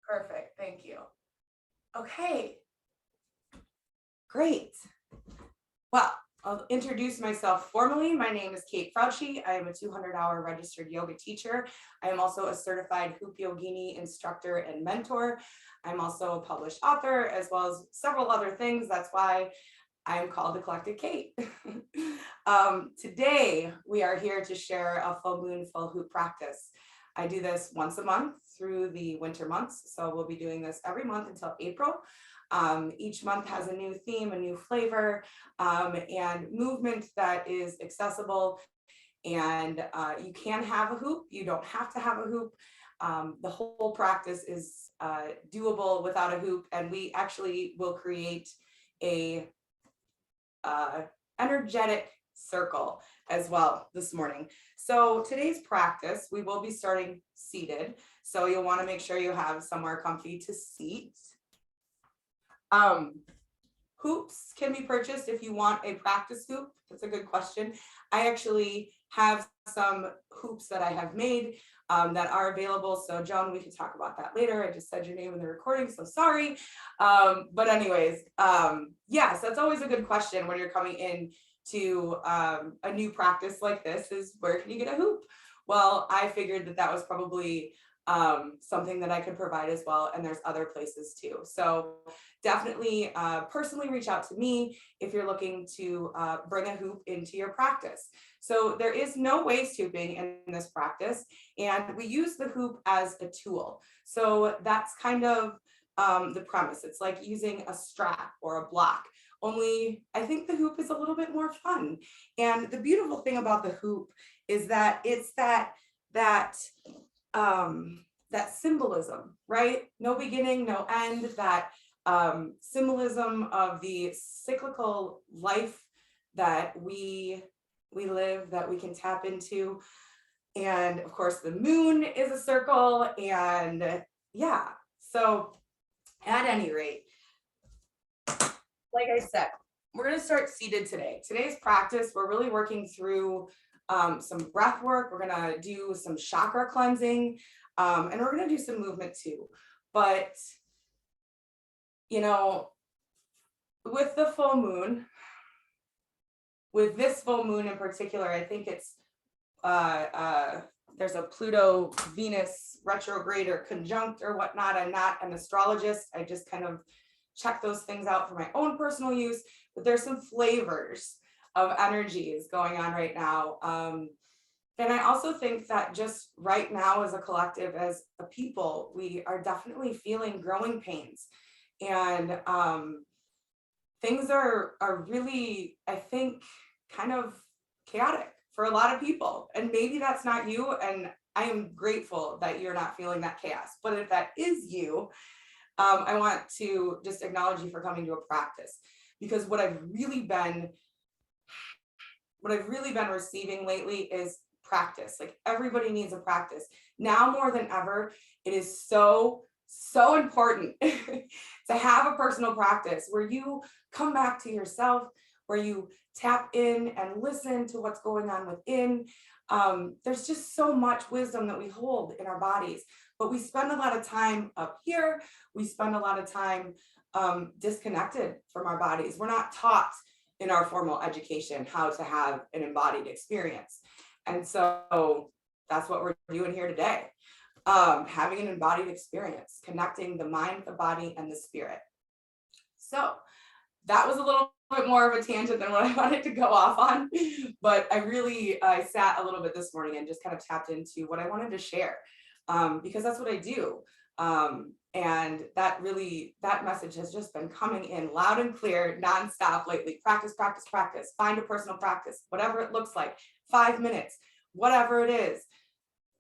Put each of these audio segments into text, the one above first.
Perfect, thank you. Okay, great. Well, I'll introduce myself formally. My name is Kate Frautschy. I am a 200-hour registered yoga teacher. I am also a certified HoopYogini instructor and mentor. I'm also a published author, as well as several other things. That's why I'm called Eclectic Kate. Today, we are here to share a full moon full hoop practice. I do this once a month through the winter months. So we'll be doing this every month until April. Each month has a new theme, a new flavor, and movement that is accessible. And you can have a hoop, you don't have to have a hoop. The whole practice is doable without a hoop, and we actually will create a energetic circle as well this morning. So today's practice, we will be starting seated. So you'll want to make sure you have somewhere comfy to seat. Hoops can be purchased if you want a practice hoop. That's a good question. I actually have some hoops that I have made that are available. So Joan, we can talk about that later. I just said your name in the recording, so sorry. But anyways, yes, that's always a good question when you're coming in to a new practice like this, is where can you get a hoop? Well, I figured that that was probably something that I could provide as well. And there's other places too. So definitely personally reach out to me if you're looking to bring a hoop into your practice. So there is no waist hooping in this practice, and we use the hoop as a tool. So that's kind of the premise. It's like using a strap or a block, only I think the hoop is a little bit more fun. And the beautiful thing about the hoop is that it's that symbolism, right? No beginning, no end, that symbolism of the cyclical life that we live, that we can tap into. And of course, the moon is a circle, and yeah. So at any rate, like I said, we're going to start seated today. Today's practice, we're really working through some breath work. We're going to do some chakra cleansing, and we're going to do some movement too. But, you know, with the full moon, with this full moon in particular, I think it's, there's a Pluto-Venus retrograde or conjunct or whatnot. I'm not an astrologist. I just kind of check those things out for my own personal use, but there's some flavors of energies going on right now. And I also think that just right now as a collective, as a people, we are definitely feeling growing pains. And things are really, I think, kind of chaotic for a lot of people. And maybe that's not you, and I am grateful that you're not feeling that chaos. But if that is you, I want to just acknowledge you for coming to a practice, because what I've really been receiving lately is practice. Like, everybody needs a practice. Now more than ever, it is so important to have a personal practice where you come back to yourself, where you tap in and listen to what's going on within. There's just so much wisdom that we hold in our bodies, but we spend a lot of time up here. We spend a lot of time disconnected from our bodies. We're not taught in our formal education how to have an embodied experience. And so that's what we're doing here today. Having an embodied experience, connecting the mind, the body, and the spirit. So that was a little bit more of a tangent than what I wanted to go off on, but I sat a little bit this morning and just kind of tapped into what I wanted to share, because that's what I do. And that message has just been coming in loud and clear, nonstop lately. Practice, practice, practice. Find a personal practice, whatever it looks like, 5 minutes, whatever it is.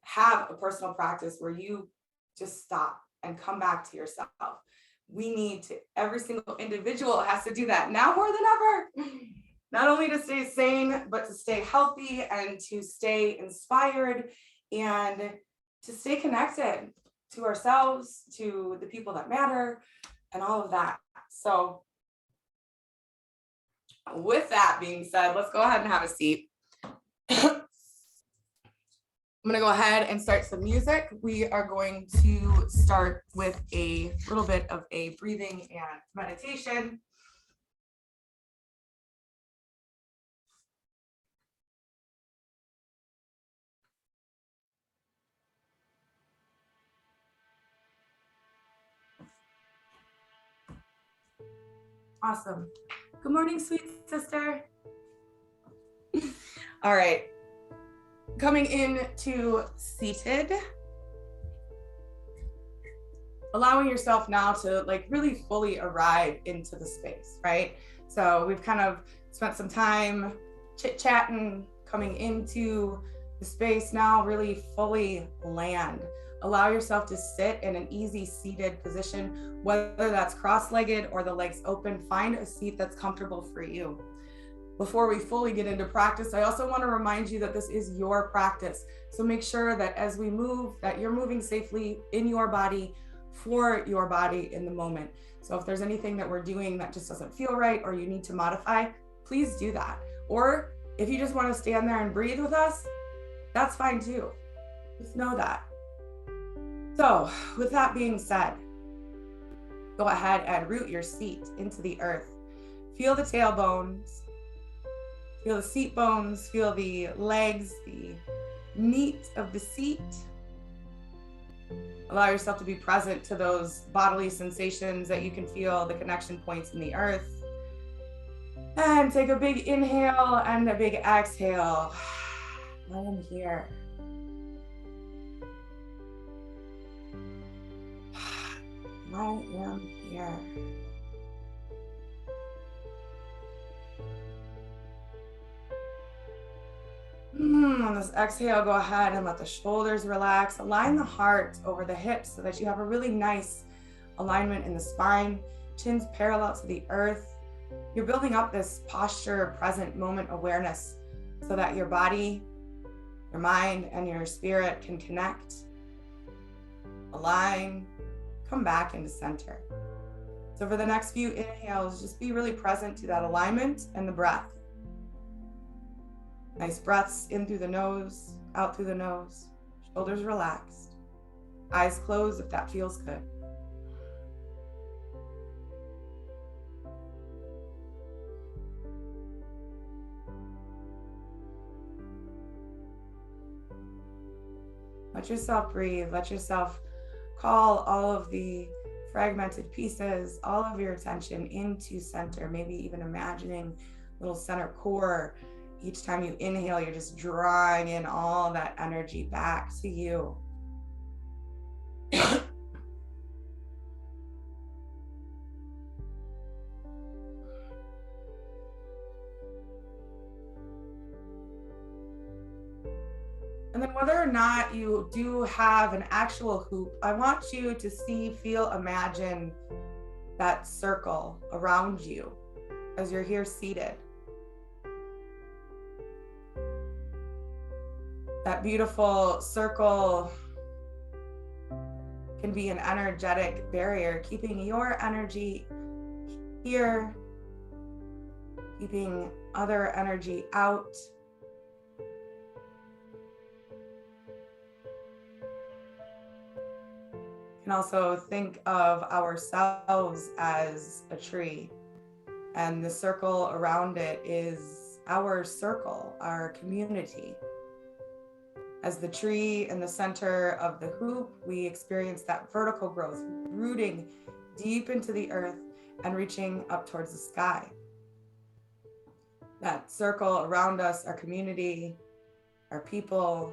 Have a personal practice where you just stop and come back to yourself. We need to, every single individual has to do that now more than ever, not only to stay sane, but to stay healthy and to stay inspired and to stay connected to ourselves, to the people that matter, and all of that. So with that being said, let's go ahead and have a seat. I'm gonna go ahead and start some music. We are going to start with a little bit of a breathing and meditation. Awesome. Good morning, sweet sister. All right. Coming into seated. Allowing yourself now to like really fully arrive into the space, right? So we've kind of spent some time chit-chatting, coming into the space now, really fully land. Allow yourself to sit in an easy seated position, whether that's cross-legged or the legs open. Find a seat that's comfortable for you. Before we fully get into practice, I also want to remind you that this is your practice. So make sure that as we move, that you're moving safely in your body, for your body in the moment. So if there's anything that we're doing that just doesn't feel right or you need to modify, please do that. Or if you just want to stand there and breathe with us, that's fine too. Just know that. So with that being said, go ahead and root your seat into the earth. Feel the tailbones, feel the seat bones, feel the legs, the meat of the seat. Allow yourself to be present to those bodily sensations that you can feel, the connection points in the earth. And take a big inhale and a big exhale. I am here. I am here. On this exhale, go ahead and let the shoulders relax. Align the heart over the hips so that you have a really nice alignment in the spine. Chin's parallel to the earth. You're building up this posture, present moment awareness so that your body, your mind, and your spirit can connect, align, come back into center. So for the next few inhales, just be really present to that alignment and the breath. Nice breaths in through the nose, out through the nose, shoulders relaxed, eyes closed if that feels good. Let yourself breathe, let yourself call all of the fragmented pieces, all of your attention into center, maybe even imagining little center core. Each time you inhale, you're just drawing in all that energy back to you. And then whether or not you do have an actual hoop, I want you to see, feel, imagine that circle around you as you're here seated. That beautiful circle can be an energetic barrier, keeping your energy here, keeping other energy out. You can also think of ourselves as a tree, and the circle around it is our circle, our community. As the tree in the center of the hoop, we experience that vertical growth, rooting deep into the earth and reaching up towards the sky. That circle around us, our community, our people,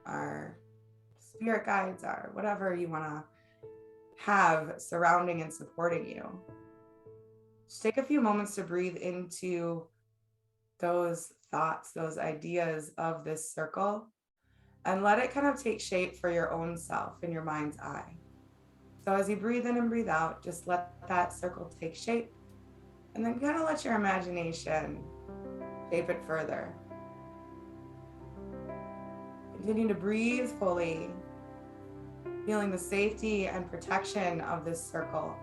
our spirit guides, our whatever you want to have surrounding and supporting you. Just take a few moments to breathe into those thoughts, those ideas of this circle, and let it kind of take shape for your own self in your mind's eye. So as you breathe in and breathe out, just let that circle take shape, and then kind of let your imagination shape it further. Continue to breathe fully, feeling the safety and protection of this circle,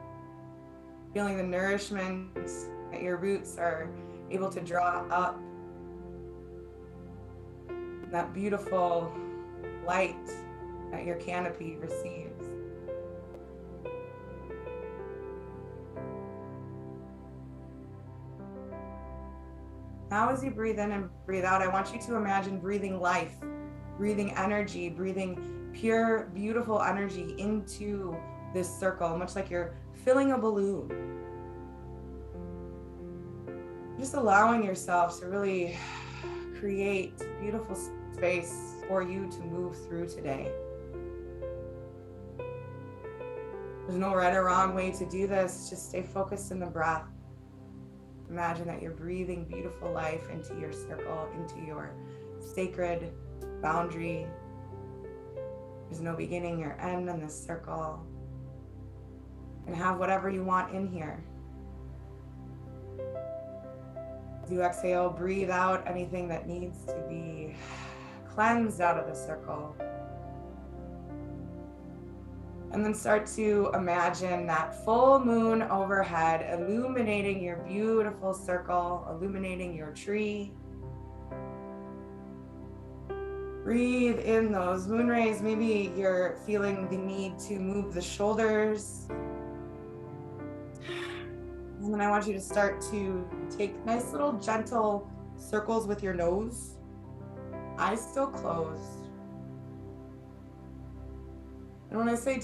feeling the nourishment that your roots are able to draw up, that beautiful light that your canopy receives. Now as you breathe in and breathe out, I want you to imagine breathing life, breathing energy, breathing pure, beautiful energy into this circle, much like you're filling a balloon. Just allowing yourself to really create beautiful space for you to move through today. There's no right or wrong way to do this. Just stay focused in the breath. Imagine that you're breathing beautiful life into your circle, into your sacred boundary. There's no beginning or end in this circle. And have whatever you want in here. As you exhale, breathe out anything that needs to be cleansed out of the circle. And then start to imagine that full moon overhead, illuminating your beautiful circle, illuminating your tree. Breathe in those moon rays. Maybe you're feeling the need to move the shoulders. And then I want you to start to take nice little gentle circles with your nose, eyes still closed. And when I say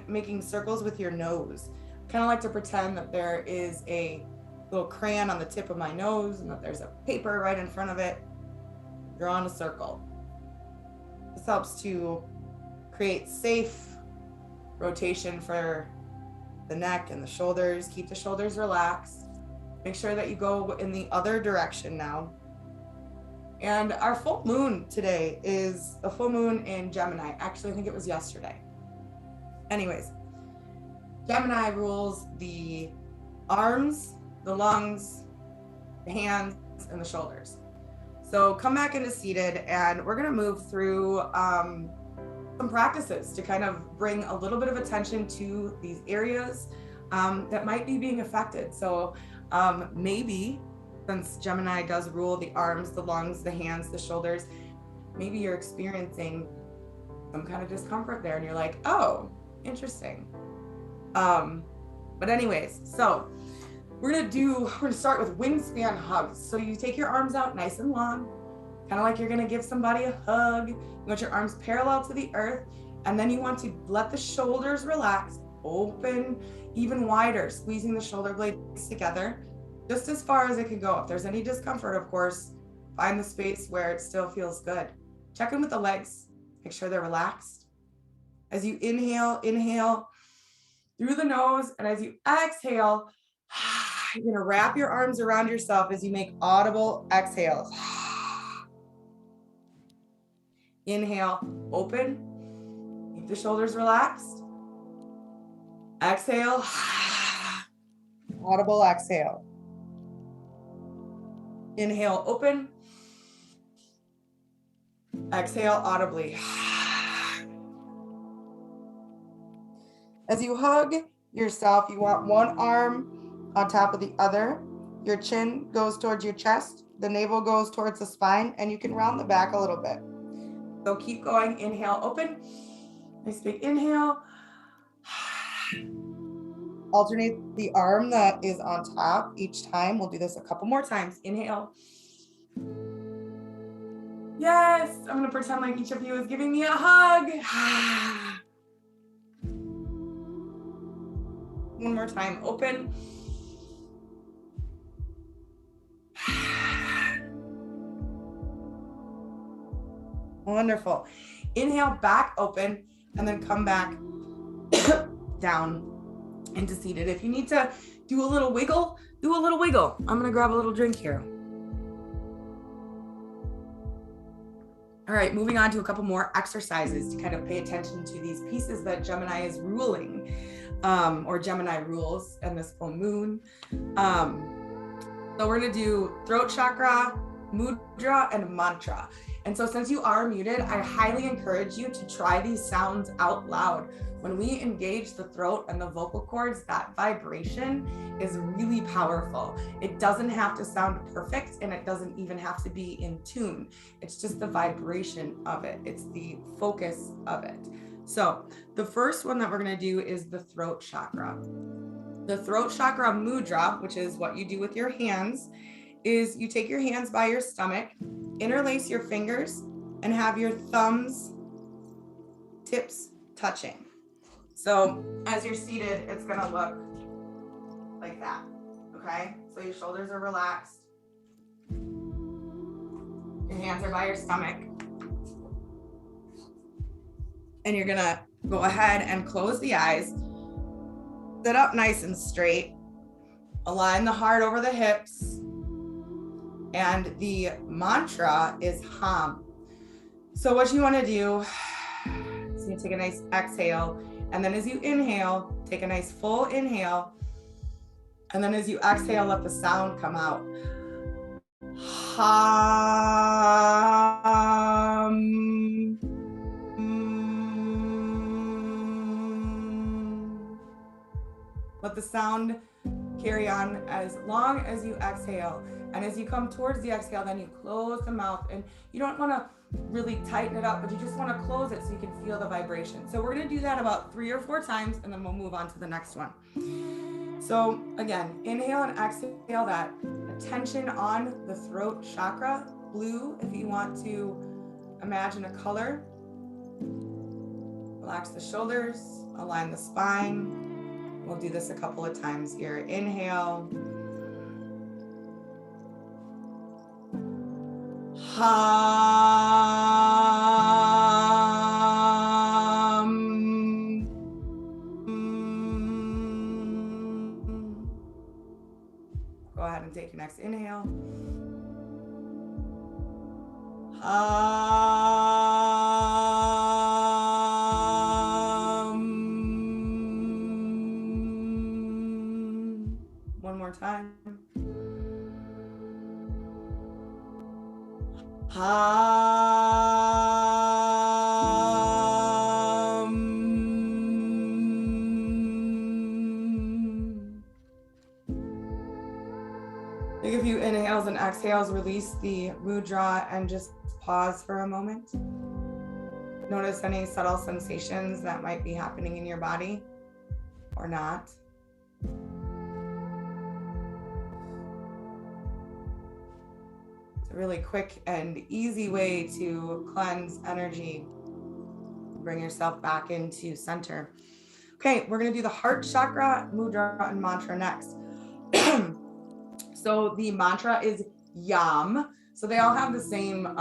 making circles with your nose, I kind of like to pretend that there is a little crayon on the tip of my nose and that there's a paper right in front of it. Draw on a circle. This helps to create safe rotation for the neck and the shoulders. Keep the shoulders relaxed. Make sure that you go in the other direction now. And our full moon today is a full moon in Gemini. Actually, I think it was yesterday. Anyways, Gemini rules the arms, the lungs, the hands, and the shoulders. So come back into seated, and we're gonna move through some practices to kind of bring a little bit of attention to these areas that might be being affected. So maybe, since Gemini does rule the arms, the lungs, the hands, the shoulders, maybe you're experiencing some kind of discomfort there and you're like, oh, interesting. But anyways, so we're gonna start with wingspan hugs. So you take your arms out nice and long, kind of like you're gonna give somebody a hug. You want your arms parallel to the earth, and then you want to let the shoulders relax, open even wider, squeezing the shoulder blades together, just as far as it can go. If there's any discomfort, of course, find the space where it still feels good. Check in with the legs, make sure they're relaxed. As you inhale through the nose, and as you exhale, you're gonna wrap your arms around yourself as you make audible exhales. Inhale, open, keep the shoulders relaxed. Exhale, audible exhale. Inhale, open. Exhale audibly. As you hug yourself, you want one arm on top of the other. Your chin goes towards your chest. The navel goes towards the spine, and you can round the back a little bit. So keep going. Inhale, open. Nice big inhale. Alternate the arm that is on top each time. We'll do this a couple more times. Inhale. Yes, I'm gonna pretend like each of you is giving me a hug. One more time, open. Wonderful. Inhale, back open, and then come back down into seated. If you need to do a little wiggle, do a little wiggle. I'm gonna grab a little drink here. All right, moving on to a couple more exercises to kind of pay attention to these pieces that Gemini is ruling, or Gemini rules and this full moon. So we're gonna do throat chakra, mudra, and mantra. And so since you are muted, I highly encourage you to try these sounds out loud. When we engage the throat and the vocal cords, that vibration is really powerful. It doesn't have to sound perfect, and it doesn't even have to be in tune. It's just the vibration of it. It's the focus of it. So the first one that we're going to do is the throat chakra. The throat chakra mudra, which is what you do with your hands, is you take your hands by your stomach, interlace your fingers, and have your thumbs tips touching. So as you're seated, it's gonna look like that, okay? So your shoulders are relaxed. Your hands are by your stomach. And you're gonna go ahead and close the eyes, sit up nice and straight, align the heart over the hips, and the mantra is hum. So what you wanna do is you take a nice exhale, and then as you inhale, take a nice full inhale, and then as you exhale, let the sound come out. Hum. Let the sound carry on as long as you exhale. And as you come towards the exhale, then you close the mouth, and you don't want to really tighten it up, but you just want to close it so you can feel the vibration. So we're going to do that about 3 or 4 times, and then we'll move on to the next one. So again, inhale and exhale that attention on the throat chakra, blue if you want to imagine a color. Relax the shoulders, align the spine. We'll do this a couple of times here. Inhale. Hum. Go ahead and take your next inhale. One more time. Take a few inhales and exhales, release the mudra, and just pause for a moment. Notice any subtle sensations that might be happening in your body or not. It's a really quick and easy way to cleanse energy, bring yourself back into center. Okay, we're going to do the heart chakra, mudra, and mantra next. So the mantra is yam. So they all have the same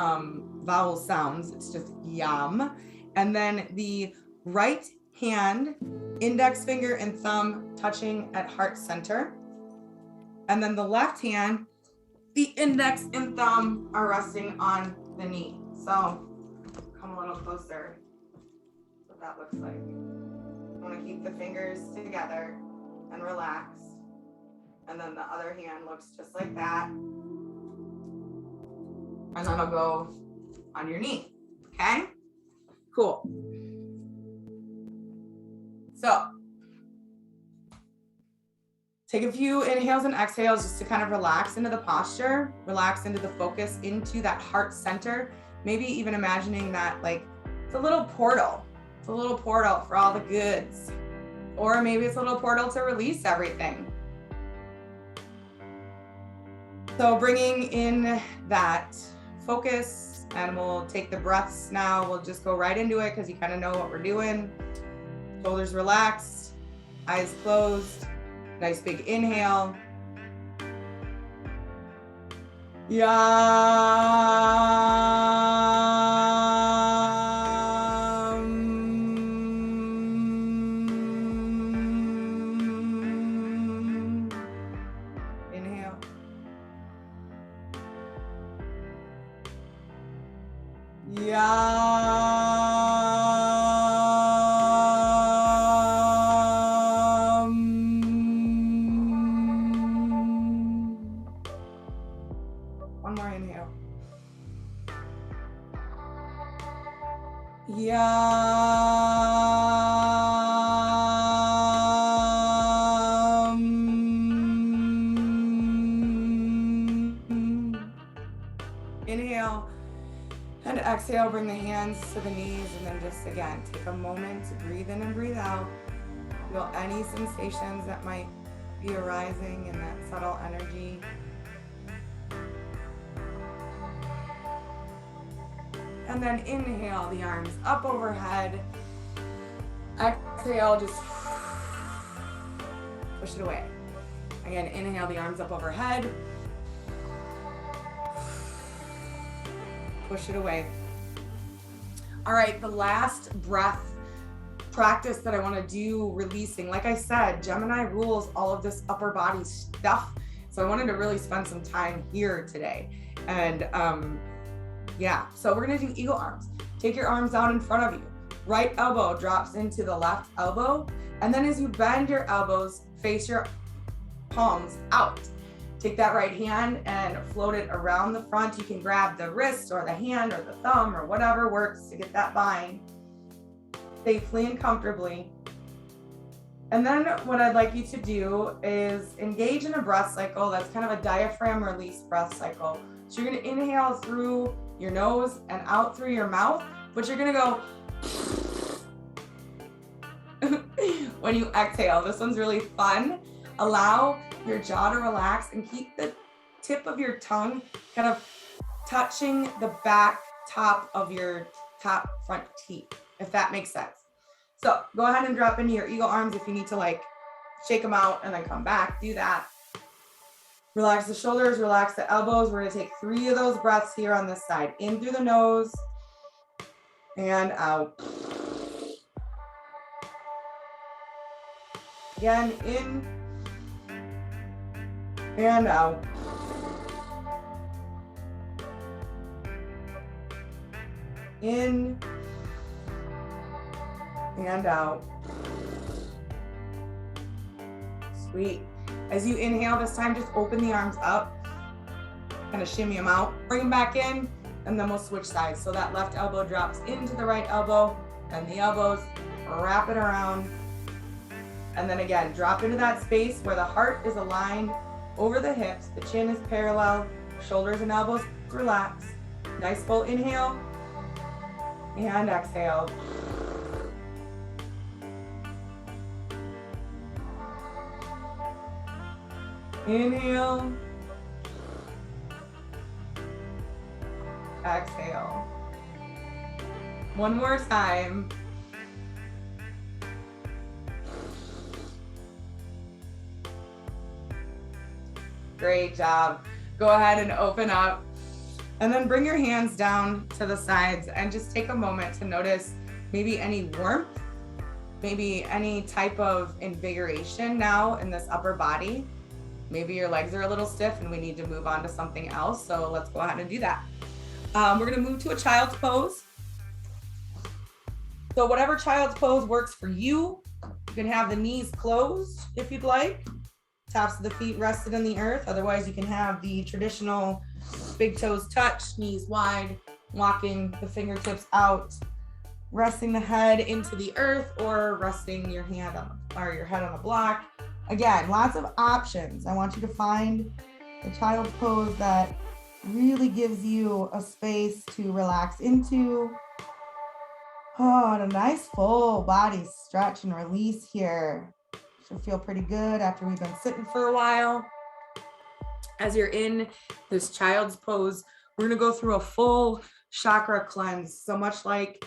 vowel sounds. It's just yam. And then the right hand, index finger and thumb touching at heart center. And then the left hand, the index and thumb are resting on the knee. So come a little closer. What that looks like. You want to keep the fingers together and relax. And then the other hand looks just like that. And then it'll go on your knee. Okay? Cool. So take a few inhales and exhales just to kind of relax into the posture, relax into the focus, into that heart center. Maybe even imagining that like it's a little portal. It's a little portal for all the goods. Or maybe it's a little portal to release everything. So bringing in that focus, and we'll take the breaths now. We'll just go right into it because you kind of know what we're doing. Shoulders relaxed, eyes closed, nice big inhale. Inhale. One more inhale. Inhale and exhale, bring the hands to the knees, and then just again, take a moment to breathe in and breathe out. Feel any sensations that might be arising in that subtle energy. And then inhale the arms up overhead. Exhale, just push it away. Again, inhale the arms up overhead. Push it away. All right, the last breath practice that I want to do, releasing. Like I said, Gemini rules all of this upper body stuff. So I wanted to really spend some time here today. And yeah, so we're going to do eagle arms. Take your arms out in front of you. Right elbow drops into the left elbow. And then as you bend your elbows, face your palms out. Take that right hand and float it around the front. You can grab the wrist or the hand or the thumb or whatever works to get that bind safely and comfortably. And then what I'd like you to do is engage in a breath cycle that's kind of a diaphragm release breath cycle. So you're going to inhale through your nose and out through your mouth, but you're going to go when you exhale. This one's really fun. Allow your jaw to relax and keep the tip of your tongue kind of touching the back top of your top front teeth, if that makes sense. So go ahead and drop into your eagle arms. If you need to like shake them out and then come back, do that. Relax the shoulders, relax the elbows. We're gonna take 3 of those breaths here on this side. In through the nose and out. Again, in and out. In and out. Sweet. As you inhale this time, just open the arms up, kind of shimmy them out, bring them back in, and then we'll switch sides. So that left elbow drops into the right elbow, and the elbows wrap it around. And then again, drop into that space where the heart is aligned over the hips, the chin is parallel, shoulders and elbows relax. Nice full inhale and exhale. Inhale, exhale. One more time. Great job. Go ahead and open up and then bring your hands down to the sides and just take a moment to notice maybe any warmth, maybe any type of invigoration now in this upper body. Maybe your legs are a little stiff and we need to move on to something else. So let's go ahead and do that. We're going to move to a child's pose. So whatever child's pose works for you. You can have the knees closed if you'd like. Tops of the feet rested in the earth. Otherwise, you can have the traditional big toes touch, knees wide, walking the fingertips out, resting the head into the earth, or resting your hand on or your head on a block. Again, lots of options. I want you to find the child's pose that really gives you a space to relax into. Oh, and a nice full body stretch and release here. Should feel pretty good after we've been sitting for a while. As you're in this child's pose, we're gonna go through a full chakra cleanse. So much like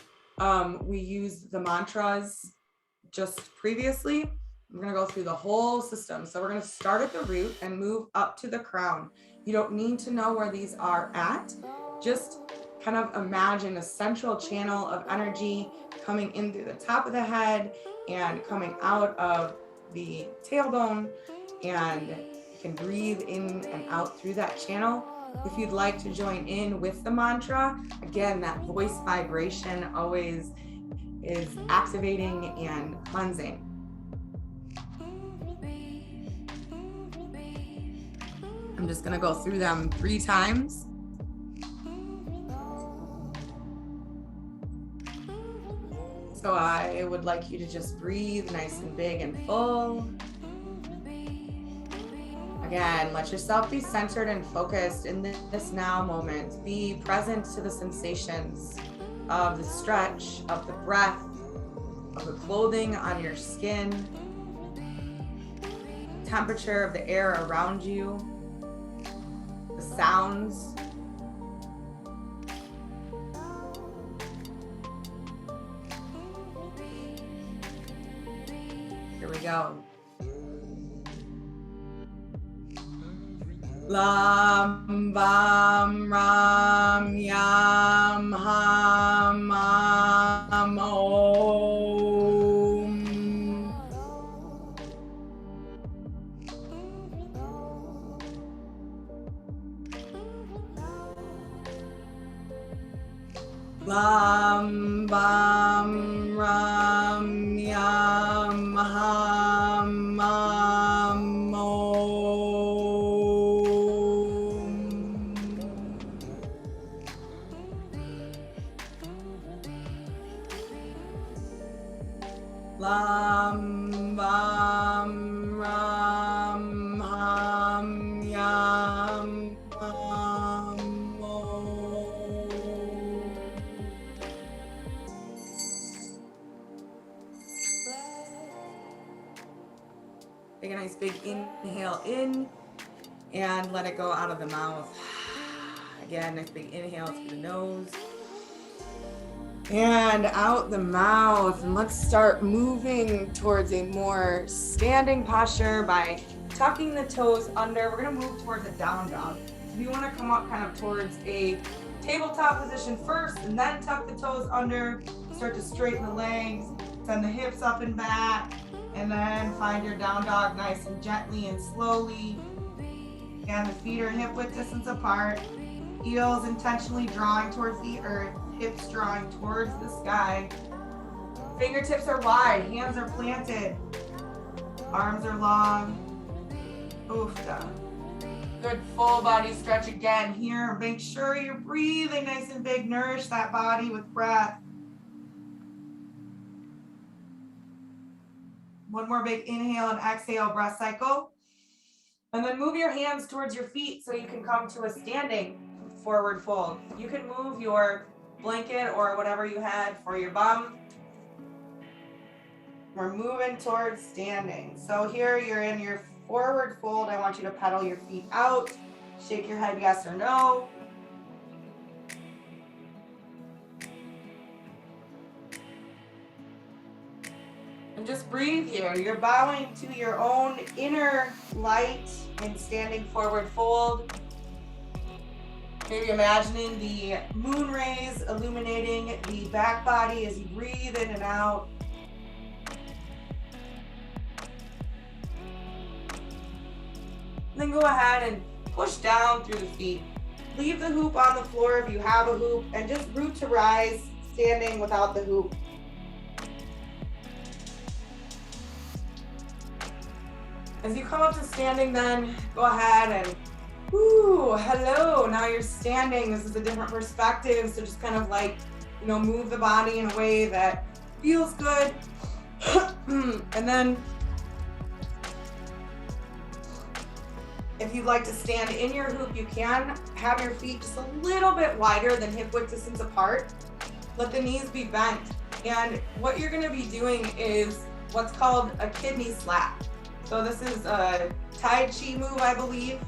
we used the mantras just previously, we're gonna go through the whole system. So we're gonna start at the root and move up to the crown. You don't need to know where these are at. Just kind of imagine a central channel of energy coming in through the top of the head and coming out of the tailbone, and you can breathe in and out through that channel. If you'd like to join in with the mantra, again, that voice vibration always is activating and cleansing. I'm just gonna go through them 3 times. So I would like you to just breathe nice and big and full. Again, let yourself be centered and focused in this now moment. Be present to the sensations of the stretch, of the breath, of the clothing on your skin, temperature of the air around you, the sounds. Here we go. Lam Bam Ram Yam Ham Am Om. Lam Bam Ram Yam Ham Am Om. Lam Bam Ram Ham Yam Ham Om. Take a nice big inhale in and let it go out of the mouth. Again, nice big inhale through the nose and out the mouth. And let's start moving towards a more standing posture by tucking the toes under. We're gonna move towards a down dog. So you wanna come up kind of towards a tabletop position first and then tuck the toes under. Start to straighten the legs, send the hips up and back, and then find your down dog nice and gently and slowly. And the feet are hip width distance apart. Heels intentionally drawing towards the earth. Hips drawing towards the sky. Fingertips are wide, hands are planted. Arms are long. Ufta. Good full body stretch again here. Make sure you're breathing nice and big. Nourish that body with breath. One more big inhale and exhale, breath cycle. And then move your hands towards your feet so you can come to a standing forward fold. You can move your blanket or whatever you had for your bum. We're moving towards standing. So here you're in your forward fold. I want you to pedal your feet out. Shake your head yes or no. And just breathe here. You're bowing to your own inner light in standing forward fold. Maybe imagining the moon rays illuminating the back body as you breathe in and out. And then go ahead and push down through the feet. Leave the hoop on the floor if you have a hoop, and just root to rise, standing without the hoop. As you come up to standing, then go ahead and hello, now you're standing. This is a different perspective. So just kind of like, move the body in a way that feels good. And then if you'd like to stand in your hoop, you can have your feet just a little bit wider than hip width distance apart. Let the knees be bent. And what you're gonna be doing is what's called a kidney slap. So this is a Tai Chi move, I believe.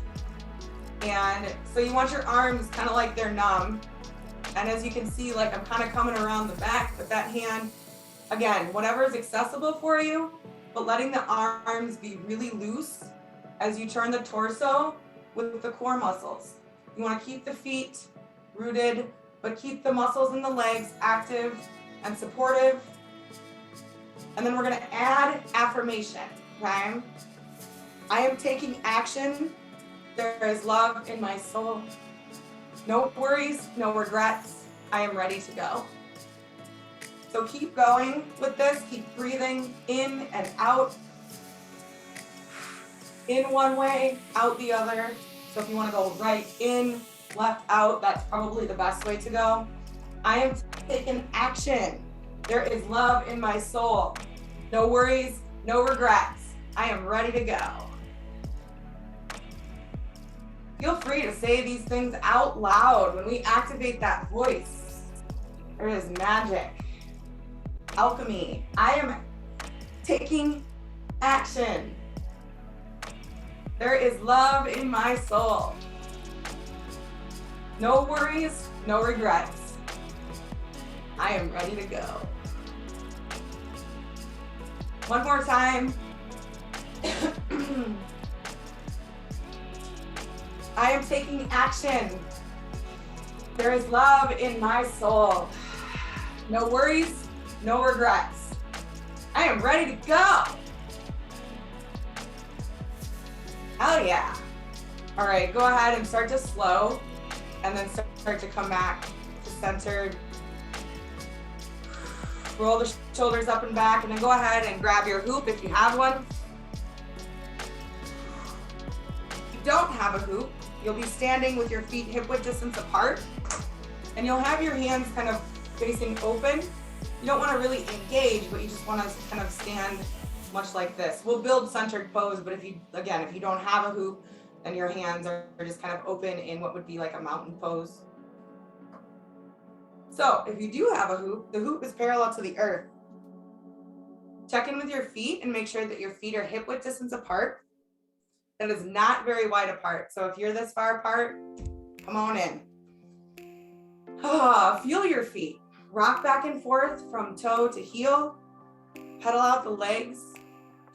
And so you want your arms kind of like they're numb. And as you can see, like I'm kind of coming around the back with that hand. Again, whatever is accessible for you, but letting the arms be really loose as you turn the torso with the core muscles. You want to keep the feet rooted, but keep the muscles in the legs active and supportive. And then we're going to add affirmation, okay? I am taking action. There is love in my soul. No worries, no regrets. I am ready to go. So keep going with this. Keep breathing in and out. In one way, out the other. So if you want to go right in, left out, that's probably the best way to go. I am taking action. There is love in my soul. No worries, no regrets. I am ready to go. Feel free to say these things out loud. When we activate that voice, there is magic, alchemy. I am taking action. There is love in my soul. No worries, no regrets. I am ready to go. One more time. I am taking action. There is love in my soul. No worries, no regrets. I am ready to go. Hell yeah. All right, go ahead and start to slow and then start to come back to centered. Roll the shoulders up and back, and then go ahead and grab your hoop if you have one. If you don't have a hoop, you'll be standing with your feet hip-width distance apart, and you'll have your hands kind of facing open. You don't want to really engage, but you just want to kind of stand much like this. We'll build centered pose, but if you don't have a hoop, then your hands are just kind of open in what would be like a mountain pose. So if you do have a hoop, the hoop is parallel to the earth. Check in with your feet and make sure that your feet are hip-width distance apart. That is not very wide apart. So if you're this far apart, come on in. Feel your feet. Rock back and forth from toe to heel. Pedal out the legs.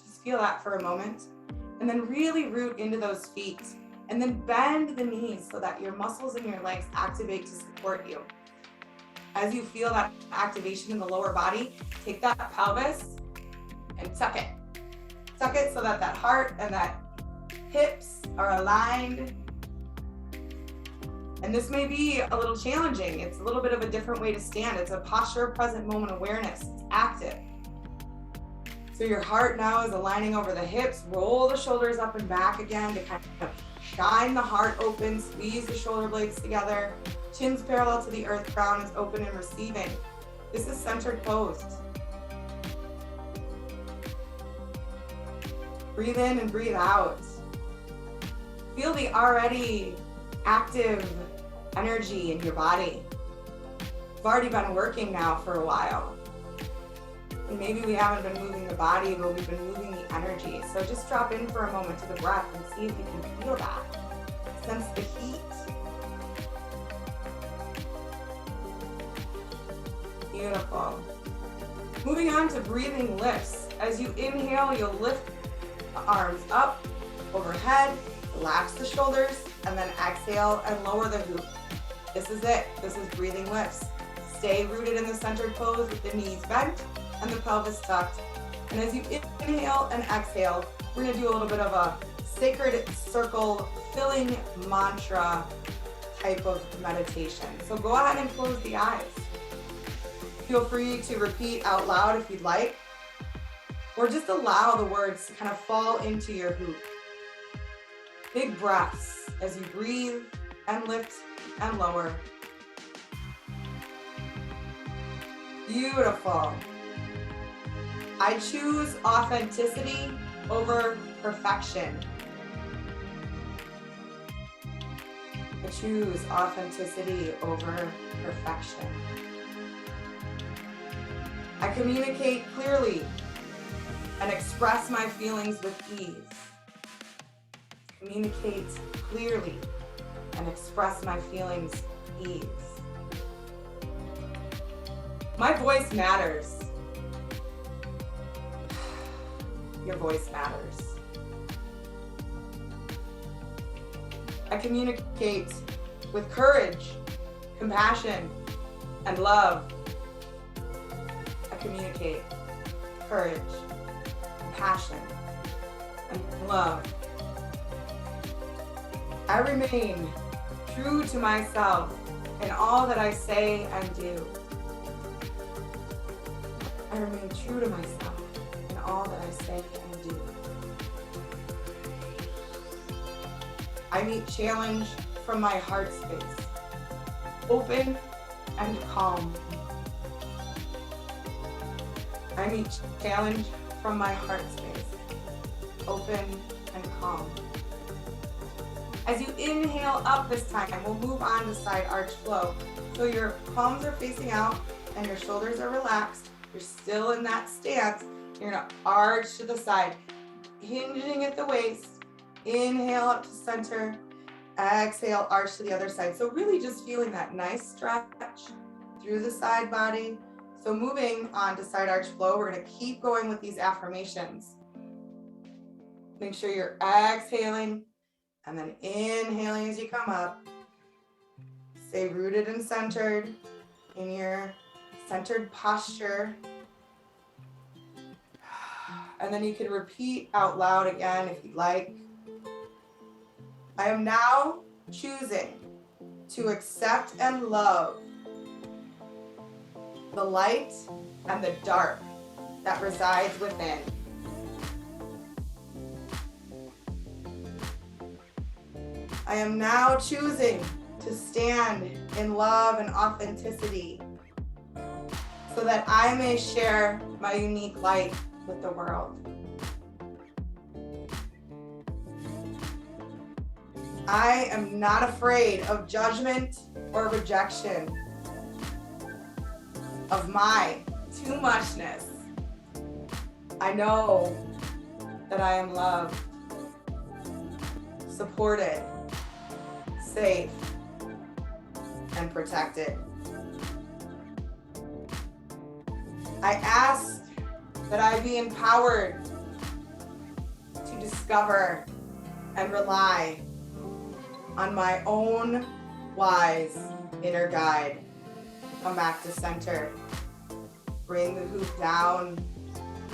Just feel that for a moment. And then really root into those feet. And then bend the knees so that your muscles in your legs activate to support you. As you feel that activation in the lower body, take that pelvis and tuck it. Tuck it so that that heart and that hips are aligned. And this may be a little challenging. It's a little bit of a different way to stand. It's a posture of present moment awareness. It's active. So your heart now is aligning over the hips. Roll the shoulders up and back again to kind of shine the heart open, squeeze the shoulder blades together. Chin's parallel to the earth, crown is open and receiving. This is centered pose. Breathe in and breathe out. Feel the already active energy in your body. We've already been working now for a while. And maybe we haven't been moving the body, but we've been moving the energy. So just drop in for a moment to the breath and see if you can feel that. Sense the heat. Beautiful. Moving on to breathing lifts. As you inhale, you'll lift the arms up, overhead, relax the shoulders, and then exhale and lower the hoop. This is it. This is breathing lifts. Stay rooted in the centered pose with the knees bent and the pelvis tucked. And as you inhale and exhale, we're going to do a little bit of a sacred circle filling mantra type of meditation. So go ahead and close the eyes. Feel free to repeat out loud if you'd like, or just allow the words to kind of fall into your hoop. Big breaths as you breathe and lift and lower. Beautiful. I choose authenticity over perfection. I choose authenticity over perfection. I communicate clearly and express my feelings with ease. Communicate clearly and express my feelings with ease. My voice matters. Your voice matters. I communicate with courage, compassion, and love. I communicate courage, compassion, and love. I remain true to myself in all that I say and do. I remain true to myself in all that I say and do. I meet challenge from my heart space, open and calm. I meet challenge from my heart space, open and calm. As you inhale up this time, we'll move on to side arch flow. So your palms are facing out and your shoulders are relaxed. You're still in that stance. You're gonna arch to the side, hinging at the waist. Inhale up to center. Exhale, arch to the other side. So really just feeling that nice stretch through the side body. So moving on to side arch flow, we're gonna keep going with these affirmations. Make sure you're exhaling and then inhaling as you come up. Stay rooted and centered in your centered posture. And then you can repeat out loud again if you'd like. I am now choosing to accept and love the light and the dark that resides within. I am now choosing to stand in love and authenticity so that I may share my unique light with the world. I am not afraid of judgment or rejection, of my too muchness. I know that I am loved, supported, safe, and protected. I ask that I be empowered to discover and rely on my own wise inner guide. Come back to center. Bring the hoop down.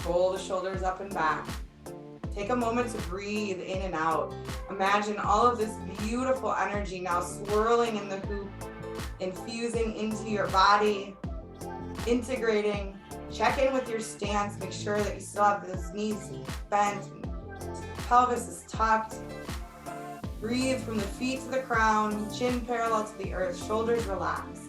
Roll the shoulders up and back. Take a moment to breathe in and out. Imagine all of this beautiful energy now swirling in the hoop, infusing into your body, integrating. Check in with your stance. Make sure that you still have those knees bent, pelvis is tucked. Breathe from the feet to the crown, chin parallel to the earth, shoulders relaxed.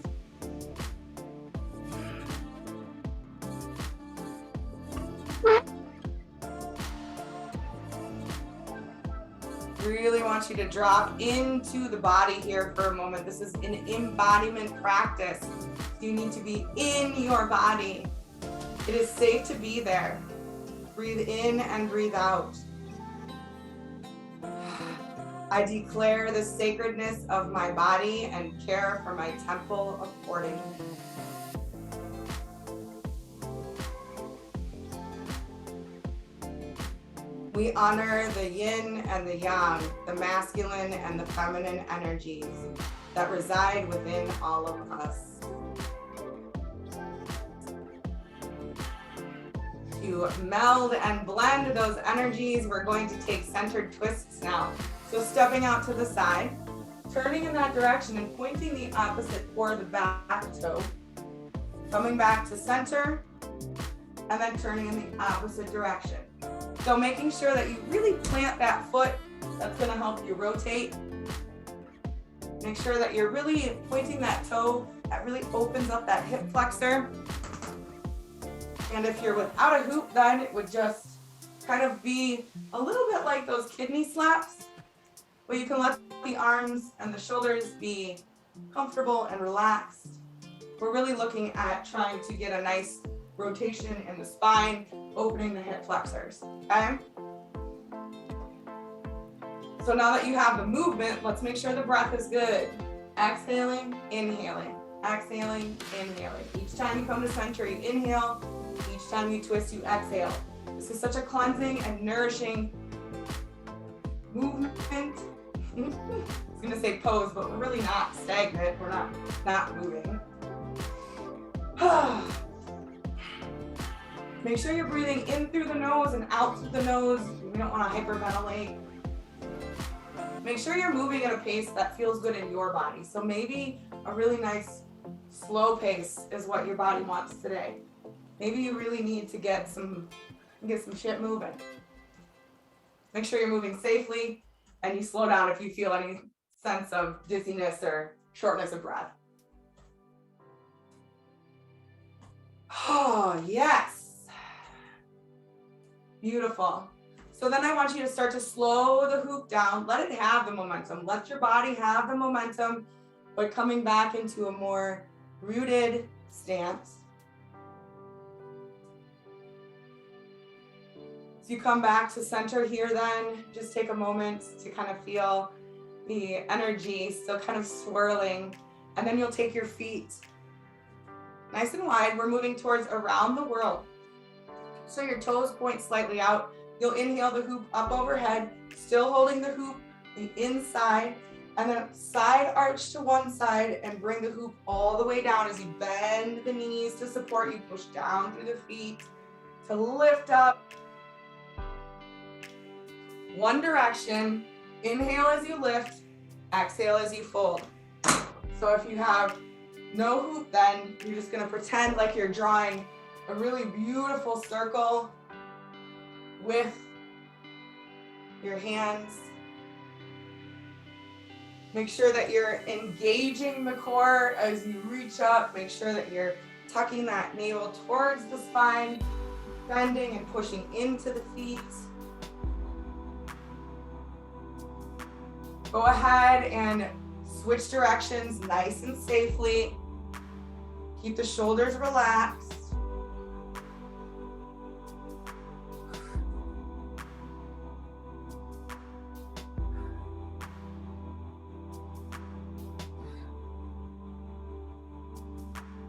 Really want you to drop into the body here for a moment. This is an embodiment practice. You need to be in your body. It is safe to be there. Breathe in and breathe out. I declare the sacredness of my body and care for my temple accordingly. We honor the yin and the yang, the masculine and the feminine energies that reside within all of us. To meld and blend those energies, we're going to take centered twists now. So stepping out to the side, turning in that direction and pointing the opposite for the back toe. Coming back to center, and then turning in the opposite direction. So making sure that you really plant that foot, that's gonna help you rotate. Make sure that you're really pointing that toe, that really opens up that hip flexor. And if you're without a hoop, then it would just kind of be a little bit like those kidney slaps, but you can let the arms and the shoulders be comfortable and relaxed. We're really looking at trying to get a nice rotation in the spine, opening the hip flexors, okay? So now that you have the movement, let's make sure the breath is good. Exhaling, inhaling, exhaling, inhaling. Each time you come to center, you inhale. Each time you twist, you exhale. This is such a cleansing and nourishing movement. I was gonna say pose, but we're really not stagnant. We're not moving. Make sure you're breathing in through the nose and out through the nose. We don't want to hyperventilate. Make sure you're moving at a pace that feels good in your body. So maybe a really nice slow pace is what your body wants today. Maybe you really need to get some shit moving. Make sure you're moving safely and you slow down if you feel any sense of dizziness or shortness of breath. Oh, yes. Beautiful. So then I want you to start to slow the hoop down. Let it have the momentum. Let your body have the momentum, but coming back into a more rooted stance. So you come back to center here then. Just take a moment to kind of feel the energy still kind of swirling. And then you'll take your feet nice and wide. We're moving towards around the world. So your toes point slightly out. You'll inhale the hoop up overhead, still holding the hoop the inside, and then side arch to one side and bring the hoop all the way down as you bend the knees to support you. Push down through the feet to lift up. One direction. Inhale as you lift, exhale as you fold. So if you have no hoop, then you're just gonna pretend like you're drawing a really beautiful circle with your hands. Make sure that you're engaging the core as you reach up. Make sure that you're tucking that navel towards the spine, bending and pushing into the feet. Go ahead and switch directions nice and safely. Keep the shoulders relaxed.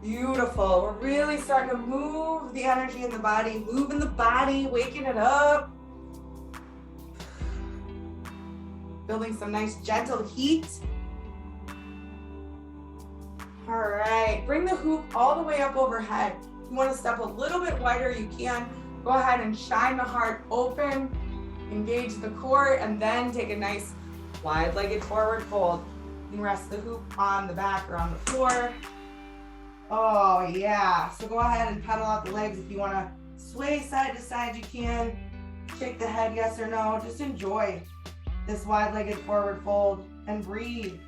Beautiful. We're really starting to move the energy in the body, moving the body, waking it up. Building some nice gentle heat. All right, bring the hoop all the way up overhead. If you want to step a little bit wider, you can. Go ahead and shine the heart open, engage the core, and then take a nice wide-legged forward fold. You can rest the hoop on the back or on the floor. Oh yeah, so go ahead and pedal out the legs. If you want to sway side to side, you can. Shake the head, yes or no. Just enjoy this wide-legged forward fold and breathe.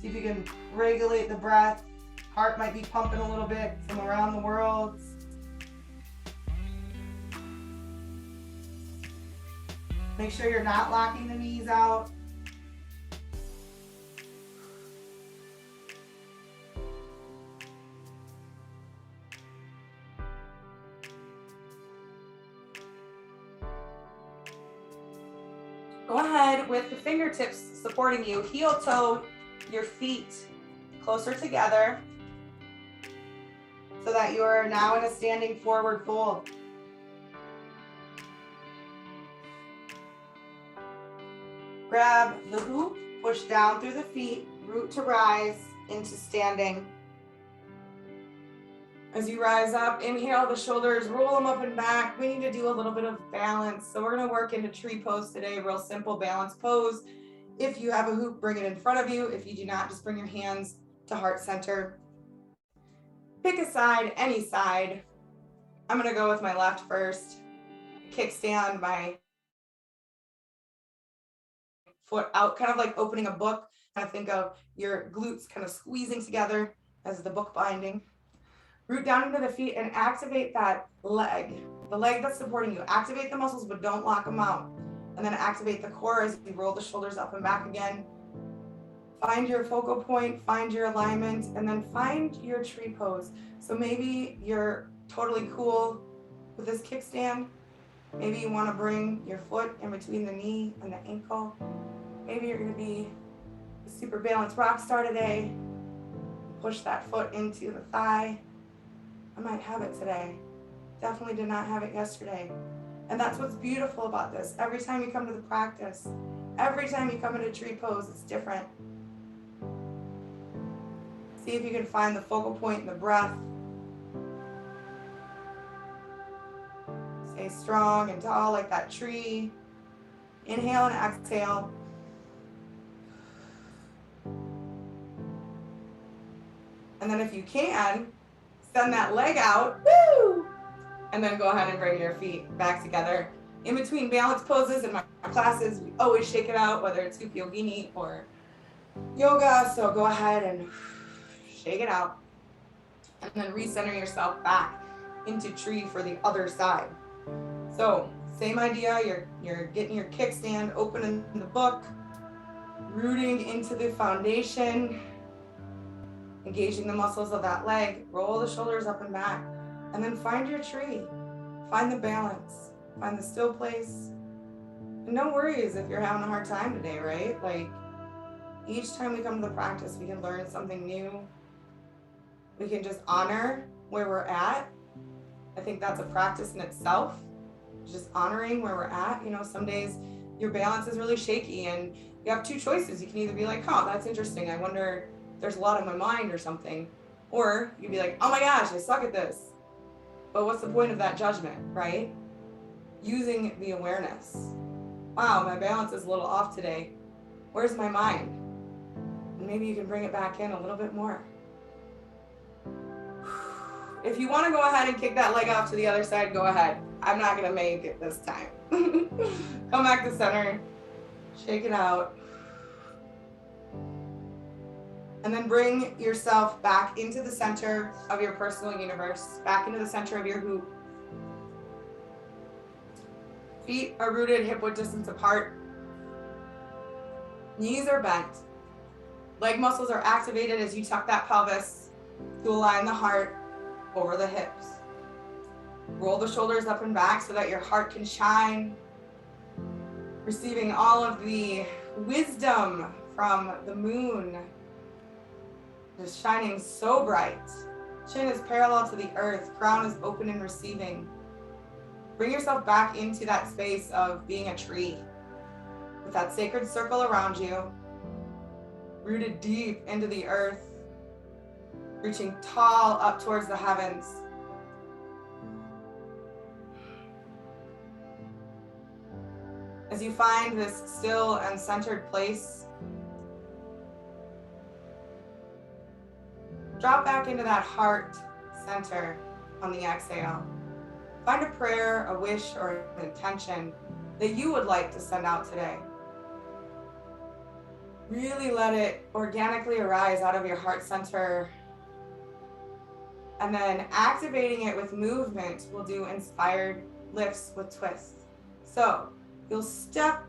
See if you can regulate the breath. Heart might be pumping a little bit from around the world. Make sure you're not locking the knees out. Go ahead with the fingertips supporting you, heel toe your feet closer together so that you are now in a standing forward fold. Grab the hoop, push down through the feet, root to rise into standing. As you rise up, inhale the shoulders, roll them up and back. We need to do a little bit of balance. So we're gonna work into tree pose today, real simple balance pose. If you have a hoop, bring it in front of you. If you do not, just bring your hands to heart center. Pick a side, any side. I'm gonna go with my left first. Kickstand my foot out, kind of like opening a book. Kind of think of your glutes kind of squeezing together as the book binding. Root down into the feet and activate that leg, the leg that's supporting you. Activate the muscles, but don't lock them out. And then activate the core as you roll the shoulders up and back again. Find your focal point, find your alignment, and then find your tree pose. So maybe you're totally cool with this kickstand. Maybe you want to bring your foot in between the knee and the ankle. Maybe you're going to be a super balanced rock star today. Push that foot into the thigh. I might have it today. Definitely did not have it yesterday. And that's what's beautiful about this. Every time you come to the practice, every time you come into tree pose, it's different. See if you can find the focal point in the breath. Stay strong and tall like that tree. Inhale and exhale. And then if you can, send that leg out, woo! And then go ahead and bring your feet back together. In between balance poses in my classes, we always shake it out, whether it's HoopYogini or yoga. So go ahead and shake it out. And then recenter yourself back into tree for the other side. So same idea, you're getting your kickstand, opening the book, rooting into the foundation, engaging the muscles of that leg, roll the shoulders up and back, and then find your tree, find the balance, find the still place. And no worries if you're having a hard time today, right? Like each time we come to the practice, we can learn something new. We can just honor where we're at. I think that's a practice in itself, just honoring where we're at. You know, some days your balance is really shaky and you have two choices. You can either be like, oh, that's interesting. I wonder if there's a lot on my mind or something. Or you'd be like, oh my gosh, I suck at this. But what's the point of that judgment, right? Using the awareness. Wow, my balance is a little off today. Where's my mind? And maybe you can bring it back in a little bit more. If you want to go ahead and kick that leg off to the other side, go ahead. I'm not going to make it this time. Come back to center. Shake it out. And then bring yourself back into the center of your personal universe, back into the center of your hoop. Feet are rooted hip-width distance apart. Knees are bent. Leg muscles are activated as you tuck that pelvis to align the heart over the hips. Roll the shoulders up and back so that your heart can shine, receiving all of the wisdom from the moon, just shining so bright. Chin is parallel to the earth, crown is open and receiving. Bring yourself back into that space of being a tree with that sacred circle around you, rooted deep into the earth, reaching tall up towards the heavens. As you find this still and centered place, drop back into that heart center on the exhale. Find a prayer, a wish, or an intention that you would like to send out today. Really let it organically arise out of your heart center. And then activating it with movement, we'll do inspired lifts with twists. So you'll step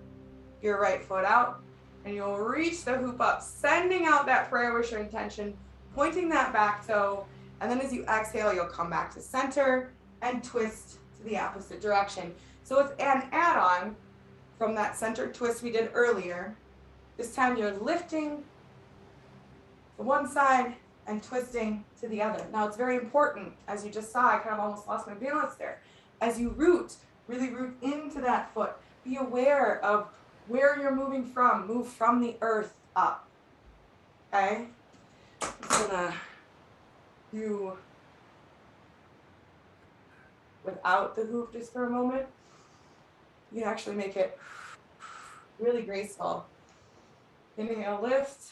your right foot out and you'll reach the hoop up, sending out that prayer, wish, or intention, pointing that back toe. And then as you exhale, you'll come back to center and twist to the opposite direction. So it's an add-on from that center twist we did earlier. This time you're lifting to one side and twisting to the other. Now it's very important, as you just saw, I kind of almost lost my balance there. As you root, really root into that foot. Be aware of where you're moving from. Move from the earth up. Okay? I'm just gonna do without the hoop just for a moment. You can actually make it really graceful. Inhale, lift.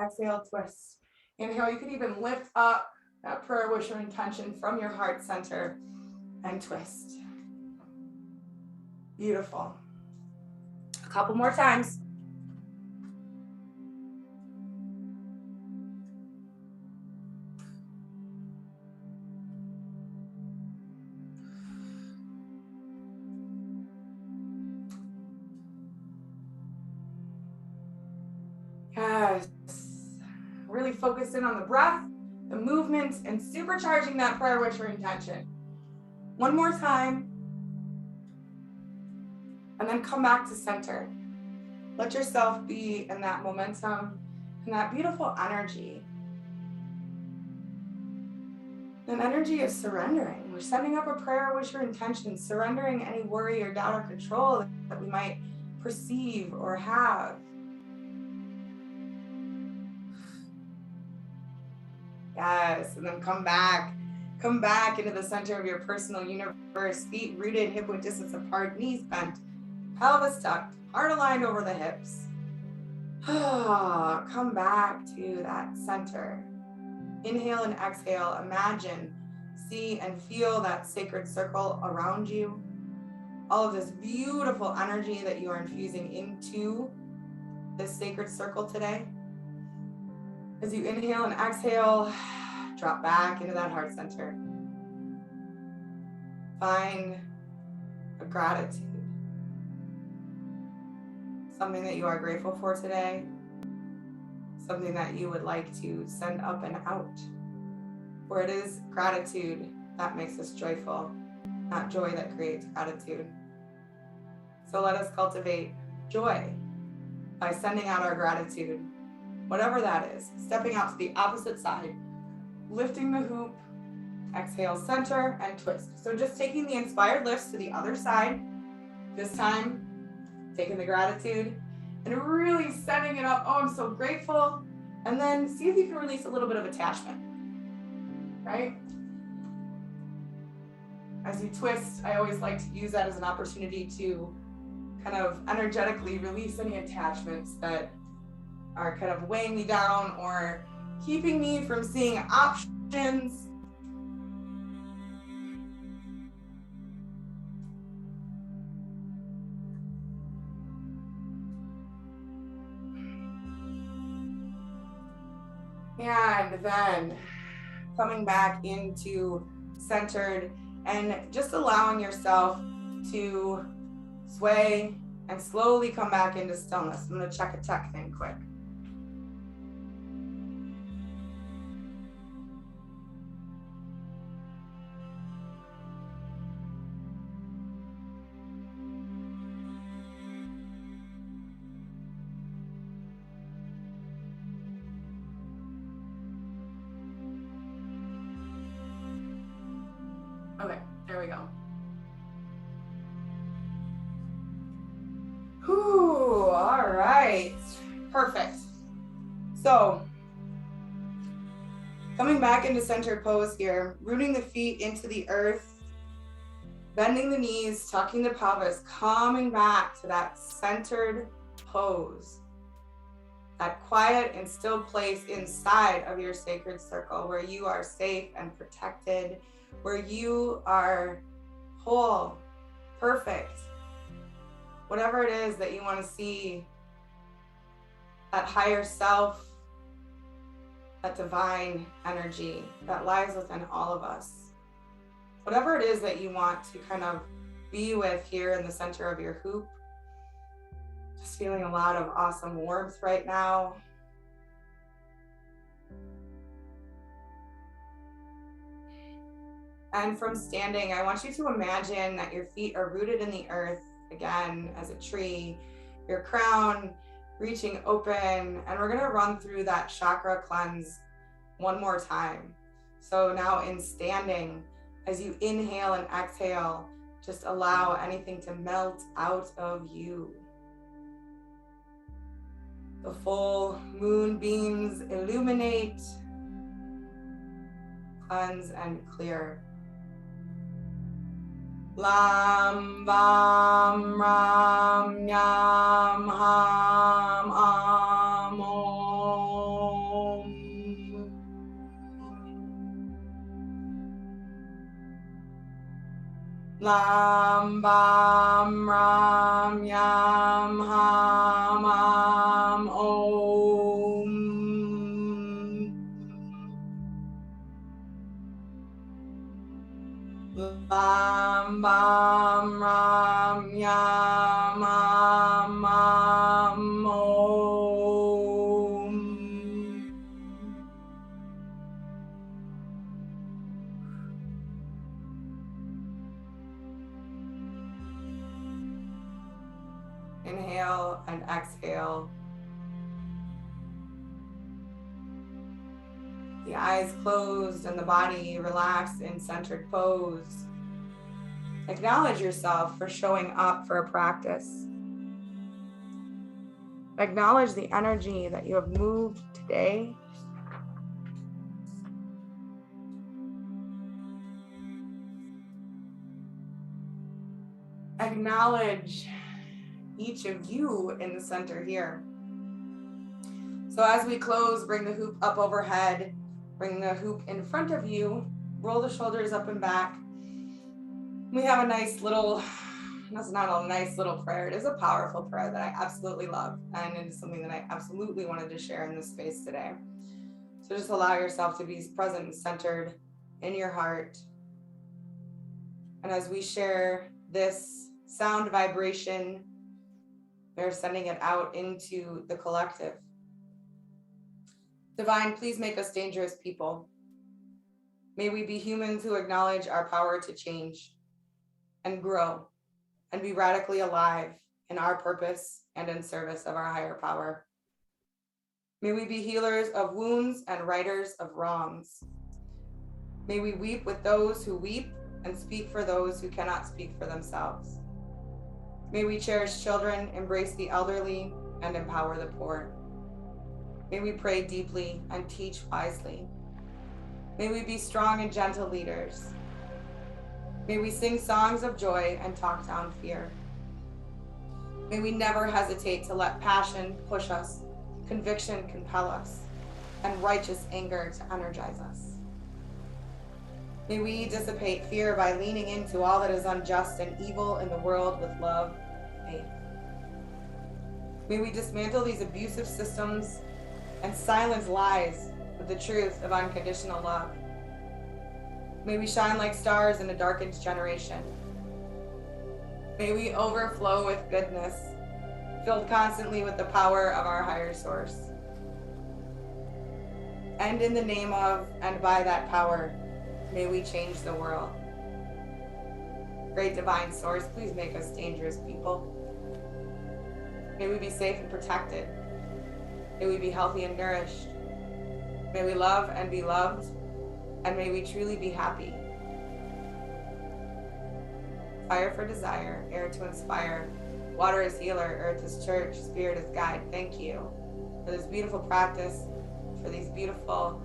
Exhale, twist. Inhale, you can even lift up that prayer, wish, or intention from your heart center and twist. Beautiful. A couple more times. Yes. Really focus in on the breath, the movement, and supercharging that prayer, wish, or intention. One more time. And then come back to center. Let yourself be in that momentum and that beautiful energy. An energy of surrendering. We're sending up a prayer, wish, or intention, surrendering any worry or doubt or control that we might perceive or have. Yes, and then come back into the center of your personal universe, feet rooted, hip-width distance apart, knees bent, pelvis tucked, heart aligned over the hips. Come back to that center. Inhale and exhale, imagine, see, and feel that sacred circle around you. All of this beautiful energy that you are infusing into this sacred circle today. As you inhale and exhale, drop back into that heart center. Find a gratitude, something that you are grateful for today, something that you would like to send up and out. For it is gratitude that makes us joyful, not joy that creates gratitude. So let us cultivate joy by sending out our gratitude, whatever that is, stepping out to the opposite side, lifting the hoop, exhale, center, and twist. So just taking the inspired lifts to the other side, this time, taking the gratitude and really sending it up. Oh, I'm so grateful. And then see if you can release a little bit of attachment, right? As you twist, I always like to use that as an opportunity to kind of energetically release any attachments that are kind of weighing me down or keeping me from seeing options. And then coming back into centered and just allowing yourself to sway and slowly come back into stillness. I'm going to check a tech thing quick. Okay, there we go. Whew, all right, perfect. So, coming back into centered pose here, rooting the feet into the earth, bending the knees, tucking the pelvis, coming back to that centered pose, that quiet and still place inside of your sacred circle where you are safe and protected, where you are whole, perfect, whatever it is that you want to see, that higher self, that divine energy that lies within all of us. Whatever it is that you want to kind of be with here in the center of your hoop. Just feeling a lot of awesome warmth right now. And from standing, I want you to imagine that your feet are rooted in the earth, again, as a tree, your crown reaching open, and we're gonna run through that chakra cleanse one more time. So now in standing, as you inhale and exhale, just allow anything to melt out of you. The full moonbeams illuminate, cleanse, and clear. Lam Vam Ram Yam Ham Am Om. Lam Vam Ram Yam Ham Am Om. Lam Bam Ram Yam Am Am Om. Inhale and exhale. The eyes closed and the body relaxed in centered pose. Acknowledge yourself for showing up for a practice. Acknowledge the energy that you have moved today. Acknowledge each of you in the center here. So as we close, bring the hoop up overhead. Bring the hoop in front of you, roll the shoulders up and back. We have a nice little, that's not a nice little prayer, it is a powerful prayer that I absolutely love, and it is something that I absolutely wanted to share in this space today. So just allow yourself to be present and centered in your heart. And as we share this sound vibration. We're sending it out into the collective. Divine, please make us dangerous people. May we be humans who acknowledge our power to change and grow and be radically alive in our purpose and in service of our higher power. May we be healers of wounds and righters of wrongs. May we weep with those who weep and speak for those who cannot speak for themselves. May we cherish children, embrace the elderly, and empower the poor. May we pray deeply and teach wisely. May we be strong and gentle leaders. May we sing songs of joy and talk down fear. May we never hesitate to let passion push us, conviction compel us, and righteous anger to energize us. May we dissipate fear by leaning into all that is unjust and evil in the world with love and faith. May we dismantle these abusive systems and silence lies with the truth of unconditional love. May we shine like stars in a darkened generation. May we overflow with goodness, filled constantly with the power of our higher source. And in the name of and by that power, may we change the world. Great divine source, please make us dangerous people. May we be safe and protected. May we be healthy and nourished. May we love and be loved, and may we truly be happy. Fire for desire, air to inspire, water is healer, earth is church, spirit is guide. Thank you for this beautiful practice, for these beautiful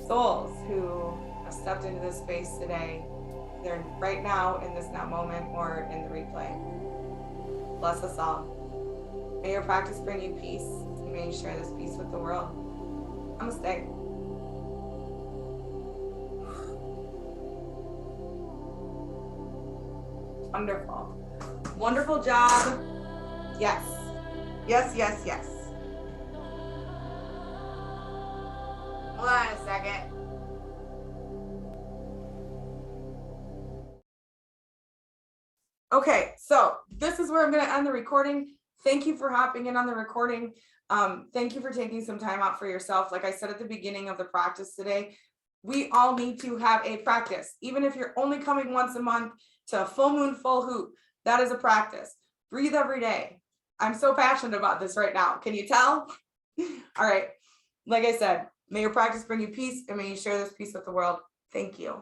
souls who have stepped into this space today. They're right now in this now moment or in the replay. Bless us all. May your practice bring you peace, and may you share this peace with the world. Namaste. Wonderful. Wonderful job. Yes. Yes, yes, yes. Hold on a second. Okay, so this is where I'm going to end the recording. Thank you for hopping in on the recording. Thank you for taking some time out for yourself. Like I said at the beginning of the practice today, we all need to have a practice. Even if you're only coming once a month to a full moon, full hoop, that is a practice. Breathe every day. I'm so passionate about this right now. Can you tell? All right. Like I said, may your practice bring you peace, and may you share this peace with the world. Thank you.